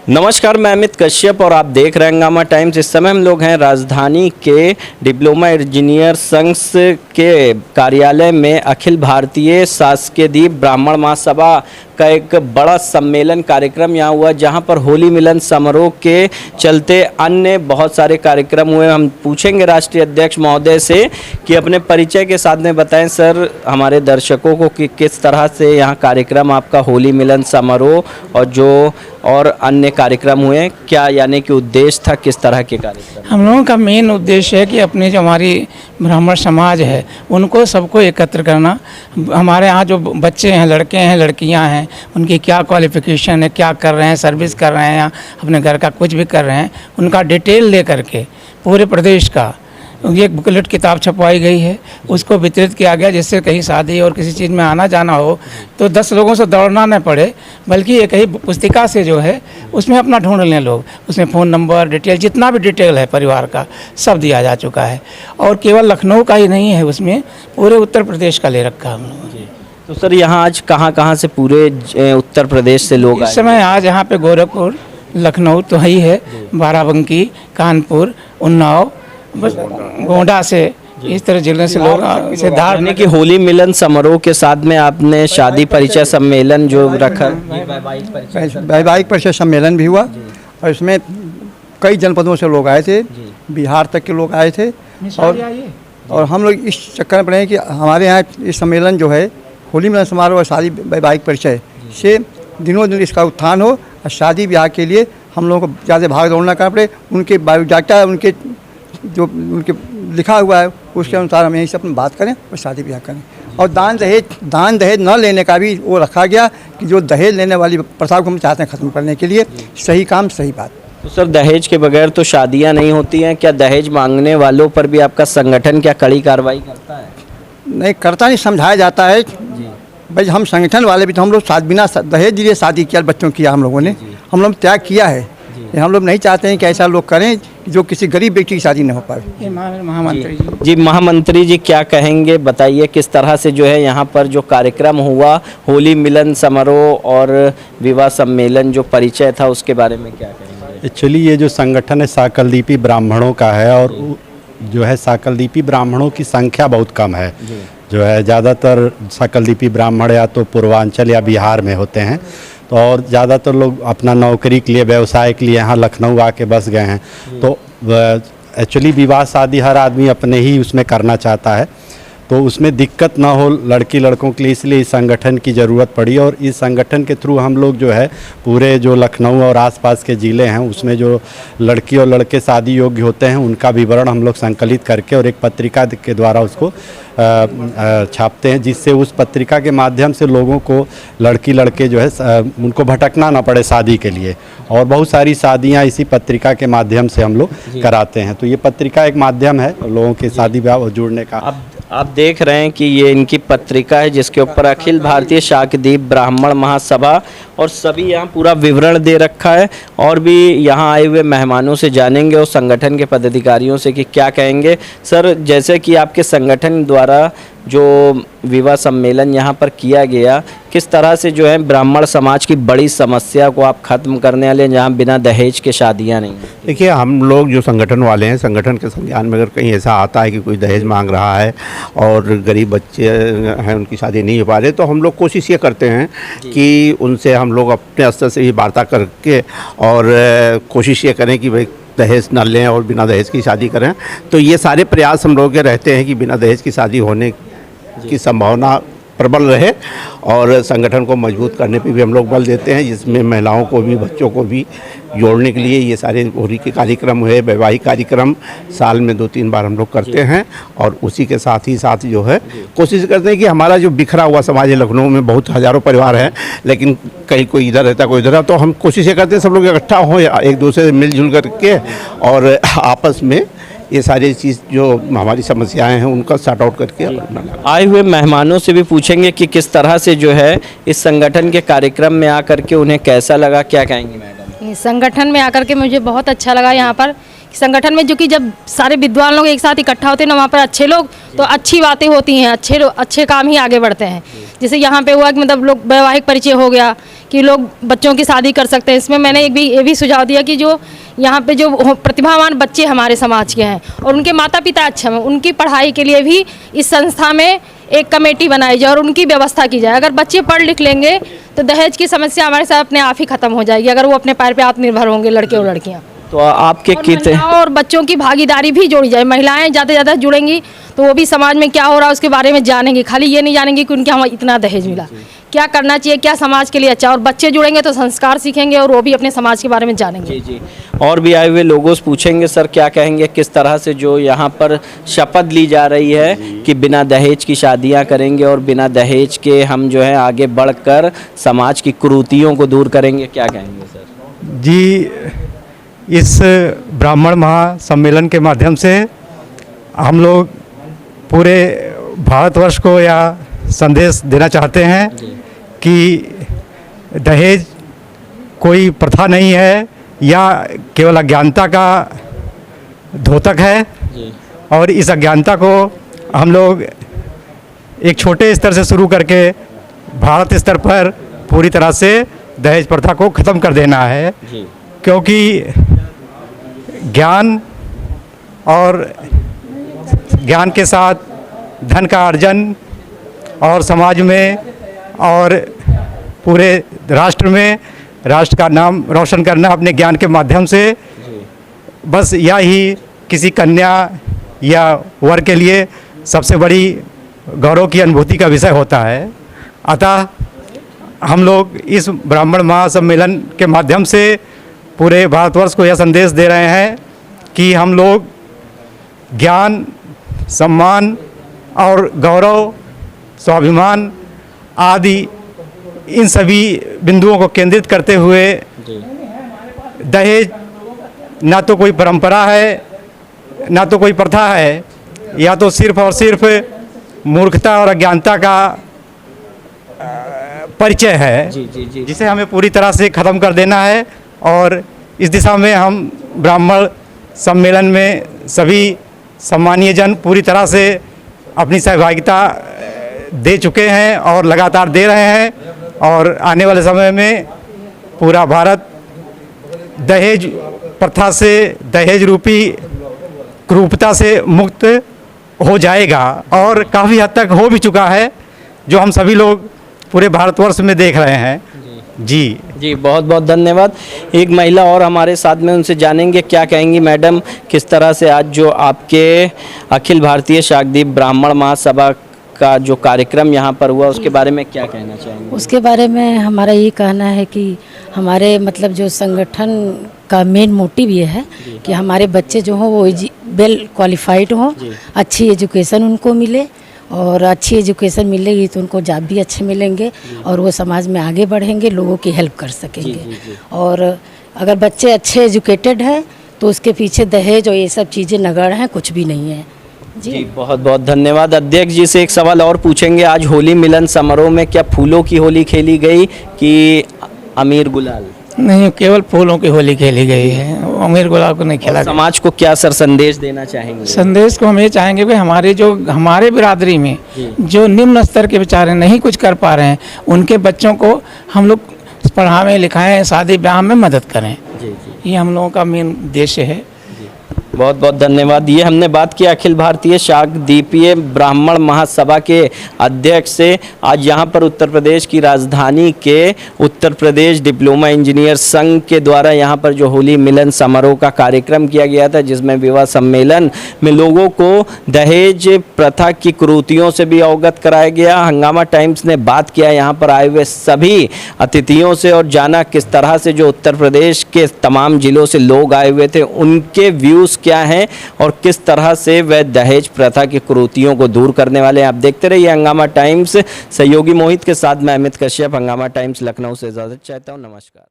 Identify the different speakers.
Speaker 1: नमस्कार, मैं अमित कश्यप और आप देख रहे हैं हंगामा टाइम्स। इस समय हम लोग हैं राजधानी के डिप्लोमा इंजीनियर संघ के कार्यालय में अखिल भारतीय शासकीय ब्राह्मण महासभा का एक बड़ा सम्मेलन कार्यक्रम यहाँ हुआ, जहाँ पर होली मिलन समारोह के चलते अन्य बहुत सारे कार्यक्रम हुए। हम पूछेंगे राष्ट्रीय अध्यक्ष महोदय से कि अपने परिचय के साथ में बताएं सर हमारे दर्शकों को कि किस तरह से यहाँ कार्यक्रम आपका होली मिलन समारोह और जो और अन्य कार्यक्रम हुए, क्या यानी कि उद्देश्य था, किस तरह के कार्यक्रम?
Speaker 2: हम लोगों का मेन उद्देश्य है कि अपने जो हमारी ब्राह्मण समाज है उनको सबको एकत्र करना। हमारे यहाँ जो बच्चे हैं, लड़के हैं, लड़कियाँ हैं, उनकी क्या क्वालिफ़िकेशन है, क्या कर रहे हैं, सर्विस कर रहे हैं या अपने घर का कुछ भी कर रहे हैं, उनका डिटेल ले करके पूरे प्रदेश का ये बुकलेट किताब छपवाई गई है, उसको वितरित किया गया, जिससे कहीं शादी और किसी चीज़ में आना जाना हो तो 10 लोगों से दौड़ना न पड़े, बल्कि एक ही पुस्तिका से जो है उसमें अपना ढूंढ लें लोग। उसमें फ़ोन नंबर, डिटेल, जितना भी डिटेल है परिवार का सब दिया जा चुका है। और केवल लखनऊ का ही नहीं है, उसमें पूरे उत्तर प्रदेश का ले रखा हम लोगों ने।
Speaker 1: तो सर यहाँ आज कहाँ से पूरे उत्तर प्रदेश से लोग आए?
Speaker 2: इस समय आज यहाँ पे गोरखपुर, लखनऊ तो ही है, बाराबंकी, कानपुर, उन्नाव, बस गोंडा से, इस तरह जिले से लोग
Speaker 1: यानी कि होली मिलन समारोह के साथ में आपने शादी परिचय सम्मेलन जो रखा,
Speaker 3: वैवाहिक परिचय सम्मेलन भी हुआ और इसमें कई जनपदों से लोग आए थे, बिहार तक के लोग आए थे। और हम लोग इस चक्कर में पड़े हैं कि हमारे यहाँ इस सम्मेलन जो है होली मिलन समारोह और शादी वैवाहिक परिचय से दिनों दिन इसका उत्थान हो और शादी ब्याह के लिए हम लोगों को ज़्यादा भाग दौड़ना करना पड़े। उनके बायोडाटा, उनके जो उनके लिखा हुआ है उसके अनुसार हम यहीं से अपनी बात करें और शादी ब्याह करें। और दान दहेज न लेने का भी वो रखा गया कि जो दहेज लेने वाली प्रथा को हम चाहते हैं ख़त्म करने के लिए। सही काम सही बात।
Speaker 1: तो सर दहेज के बगैर तो शादियां नहीं होती हैं, क्या दहेज मांगने वालों पर भी आपका संगठन क्या कड़ी कार्रवाई करता है?
Speaker 3: नहीं करता, नहीं समझाया जाता है भाई। हम संगठन वाले भी तो हम लोग बिना दहेज लिए शादी किया, बच्चों किया हम लोगों ने, हम लोग त्याग किया है। हम लोग नहीं चाहते हैं कि ऐसा लोग करें जो किसी गरीब बेटी की शादी न हो पाए।
Speaker 1: महामंत्री जी क्या कहेंगे, बताइए किस तरह से जो है यहाँ पर जो कार्यक्रम हुआ होली मिलन समारोह और विवाह सम्मेलन जो परिचय था उसके बारे में क्या कहेंगे?
Speaker 4: एक्चुअली ये जो संगठन है साकलदीपी ब्राह्मणों का है और जो है साकलदीपी ब्राह्मणों की संख्या बहुत कम है। जो है ज़्यादातर साकलदीपी ब्राह्मण या तो पूर्वांचल या बिहार में होते हैं, तो और ज़्यादातर लोग अपना नौकरी के लिए, व्यवसाय के लिए यहाँ लखनऊ आके बस गए हैं। तो एक्चुअली विवाह शादी हर आदमी अपने ही उसमें करना चाहता है, तो उसमें दिक्कत ना हो लड़की लड़कों के लिए, इसलिए इस संगठन की ज़रूरत पड़ी। और इस संगठन के थ्रू हम लोग जो है पूरे जो लखनऊ और आसपास के ज़िले हैं उसमें जो लड़की और लड़के शादी योग्य होते हैं उनका विवरण हम लोग संकलित करके और एक पत्रिका के द्वारा उसको छापते हैं, जिससे उस पत्रिका के माध्यम से लोगों को लड़की लड़के जो है उनको भटकना ना पड़े शादी के लिए। और बहुत सारी शादियां इसी पत्रिका के माध्यम से हम लोग कराते हैं। तो ये पत्रिका एक माध्यम है लोगों के शादी ब्याह जुड़ने का।
Speaker 1: आप देख रहे हैं कि ये इनकी पत्रिका है जिसके ऊपर अखिल भारतीय शासकीय ब्राह्मण महासभा और सभी यहाँ पूरा विवरण दे रखा है। और भी यहाँ आए हुए मेहमानों से जानेंगे और संगठन के पदाधिकारियों से कि क्या कहेंगे। सर जैसे कि आपके संगठन द्वारा जो विवाह सम्मेलन यहाँ पर किया गया, किस तरह से जो है ब्राह्मण समाज की बड़ी समस्या को आप खत्म करने वाले हैं जहाँ बिना दहेज के शादियाँ नहीं?
Speaker 5: देखिए, हम लोग जो संगठन वाले हैं, संगठन के संज्ञान में अगर कहीं ऐसा आता है कि कोई दहेज मांग रहा है और गरीब बच्चे हैं उनकी शादी नहीं हो पा रहे, तो हम लोग कोशिश ये करते हैं कि उनसे हम लोग अपने स्तर से ही वार्ता करके और कोशिश ये करें कि भाई दहेज न लें और बिना दहेज की शादी करें। तो ये सारे प्रयास हम लोग के रहते हैं कि बिना दहेज की शादी होने की संभावना प्रबल रहे और संगठन को मजबूत करने पे भी हम लोग बल देते हैं, जिसमें महिलाओं को भी, बच्चों को भी जोड़ने के लिए ये सारे होली के कार्यक्रम हुए, वैवाहिक कार्यक्रम साल में 2-3 बार हम लोग करते हैं। और उसी के साथ ही साथ जो है कोशिश करते हैं कि हमारा जो बिखरा हुआ समाज है, लखनऊ में बहुत हज़ारों परिवार हैं, लेकिन कहीं कोई इधर रहता है कोई इधर, तो हम कोशिश ये करते हैं सब लोग इकट्ठा हों, एक दूसरे से मिलजुल करके और आपस में ये सारी चीज़ जो हमारी समस्याएं हैं उनका सॉर्ट आउट करके।
Speaker 1: आए हुए मेहमानों से भी पूछेंगे कि किस तरह से जो है इस संगठन के कार्यक्रम में आकर के उन्हें कैसा लगा, क्या कहेंगे मैडम?
Speaker 6: संगठन में आकर के मुझे बहुत अच्छा लगा। यहाँ पर संगठन में जो कि जब सारे विद्वान लोग एक साथ इकट्ठा होते हैं ना, वहाँ पर अच्छे लोग तो अच्छी बातें होती हैं, अच्छे काम ही आगे बढ़ते हैं। जैसे यहाँ पे हुआ कि मतलब लोग वैवाहिक परिचय हो गया कि लोग बच्चों की शादी कर सकते हैं। इसमें मैंने ये भी सुझाव दिया कि जो यहाँ पे जो प्रतिभावान बच्चे हमारे समाज के हैं और उनके माता पिता अच्छे हैं, उनकी पढ़ाई के लिए भी इस संस्था में एक कमेटी बनाई जाए और उनकी व्यवस्था की जाए। अगर बच्चे पढ़ लिख लेंगे तो दहेज की समस्या हमारे साथ अपने आप ही खत्म हो जाएगी, अगर वो अपने पैर पे आत्मनिर्भर होंगे, लड़के और लड़कियाँ।
Speaker 1: तो आपके
Speaker 6: और
Speaker 1: कितने
Speaker 6: महिलाओं और बच्चों की भागीदारी भी जोड़ी जाए। महिलाएं ज़्यादा से ज़्यादा जुड़ेंगी तो वो भी समाज में क्या हो रहा है उसके बारे में जानेंगी। खाली ये नहीं जानेंगी कि उनके यहाँ इतना दहेज मिला, क्या करना चाहिए, क्या समाज के लिए अच्छा। और बच्चे जुड़ेंगे तो संस्कार सीखेंगे और वो भी अपने समाज के बारे में जानेंगे।
Speaker 1: जी जी। और भी आए हुए लोगों से पूछेंगे सर क्या कहेंगे, किस तरह से जो यहाँ पर शपथ ली जा रही है कि बिना दहेज की शादियाँ करेंगे और बिना दहेज के हम जो है आगे बढ़कर समाज की कुरीतियों को दूर करेंगे, क्या कहेंगे सर?
Speaker 7: जी, इस ब्राह्मण महासम्मेलन के माध्यम से हम लोग पूरे भारतवर्ष को यह संदेश देना चाहते हैं कि दहेज कोई प्रथा नहीं है या केवल अज्ञानता का द्योतक है। और इस अज्ञानता को हम लोग एक छोटे स्तर से शुरू करके भारत स्तर पर पूरी तरह से दहेज प्रथा को ख़त्म कर देना है, क्योंकि ज्ञान और ज्ञान के साथ धन का अर्जन और समाज में और पूरे राष्ट्र में राष्ट्र का नाम रोशन करना अपने ज्ञान के माध्यम से, बस यह ही किसी कन्या या वर के लिए सबसे बड़ी गौरव की अनुभूति का विषय होता है। अतः हम लोग इस ब्राह्मण महासम्मेलन के माध्यम से पूरे भारतवर्ष को यह संदेश दे रहे हैं कि हम लोग ज्ञान, सम्मान और गौरव, स्वाभिमान आदि इन सभी बिंदुओं को केंद्रित करते हुए दहेज ना तो कोई परंपरा है ना तो कोई प्रथा है, या तो सिर्फ और सिर्फ मूर्खता और अज्ञानता का परिचय है, जिसे हमें पूरी तरह से ख़त्म कर देना है। और इस दिशा में हम ब्राह्मण सम्मेलन में सभी सम्मानीय जन पूरी तरह से अपनी सहभागिता दे चुके हैं और लगातार दे रहे हैं, और आने वाले समय में पूरा भारत दहेज प्रथा से, दहेज रूपी क्रूरता से मुक्त हो जाएगा और काफ़ी हद तक हो भी चुका है, जो हम सभी लोग पूरे भारतवर्ष में देख रहे हैं। जी
Speaker 1: जी, बहुत बहुत धन्यवाद। एक महिला और हमारे साथ में, उनसे जानेंगे क्या कहेंगी मैडम, किस तरह से आज जो आपके अखिल भारतीय शाकदीप ब्राह्मण महासभा का जो कार्यक्रम यहाँ पर हुआ उसके बारे में क्या कहना चाहेंगे?
Speaker 8: उसके बारे में हमारा ये कहना है कि हमारे मतलब जो संगठन का मेन मोटिव ये है कि हमारे बच्चे जो हों वो वेल क्वालिफाइड हों, अच्छी एजुकेशन उनको मिले, और अच्छी एजुकेशन मिलेगी तो उनको जॉब भी अच्छे मिलेंगे और वो समाज में आगे बढ़ेंगे, लोगों की हेल्प कर सकेंगे। और अगर बच्चे अच्छे एजुकेटेड हैं तो उसके पीछे दहेज और ये सब चीज़ें नगण्य हैं, कुछ भी नहीं है।
Speaker 1: जी बहुत बहुत धन्यवाद। अध्यक्ष जी से एक सवाल और पूछेंगे, आज होली मिलन समारोह में क्या फूलों की होली खेली गई कि अमीर गुलाल?
Speaker 2: नहीं, केवल फूलों की होली खेली गई है, अमीर गुलाल को नहीं खेला गया।
Speaker 1: समाज को क्या सर संदेश देना चाहेंगे?
Speaker 2: संदेश को हम ये चाहेंगे कि हमारे बिरादरी में जो निम्न स्तर के बेचारे नहीं कुछ कर पा रहे हैं, उनके बच्चों को हम लोग पढ़ाएं लिखाएं, शादी ब्याह में मदद करें। ये हम लोगों का मेन उद्देश्य है।
Speaker 1: बहुत बहुत धन्यवाद। ये हमने बात की अखिल भारतीय शाकदीपीय ब्राह्मण महासभा के अध्यक्ष से। आज यहाँ पर उत्तर प्रदेश की राजधानी के उत्तर प्रदेश डिप्लोमा इंजीनियर संघ के द्वारा यहाँ पर जो होली मिलन समारोह का कार्यक्रम किया गया था, जिसमें विवाह सम्मेलन में लोगों को दहेज प्रथा की कुरीतियों से भी अवगत कराया गया। हंगामा टाइम्स ने बात किया यहाँ पर आए हुए सभी अतिथियों से और जाना किस तरह से जो उत्तर प्रदेश के तमाम जिलों से लोग आए हुए थे, उनके व्यूज़ क्या हैं और किस तरह से वह दहेज प्रथा की कुरीतियों को दूर करने वाले हैं। आप देखते रहिए हंगामा टाइम्स। सहयोगी मोहित के साथ मैं अमित कश्यप, हंगामा टाइम्स लखनऊ से इजाज़त चाहता हूँ। नमस्कार।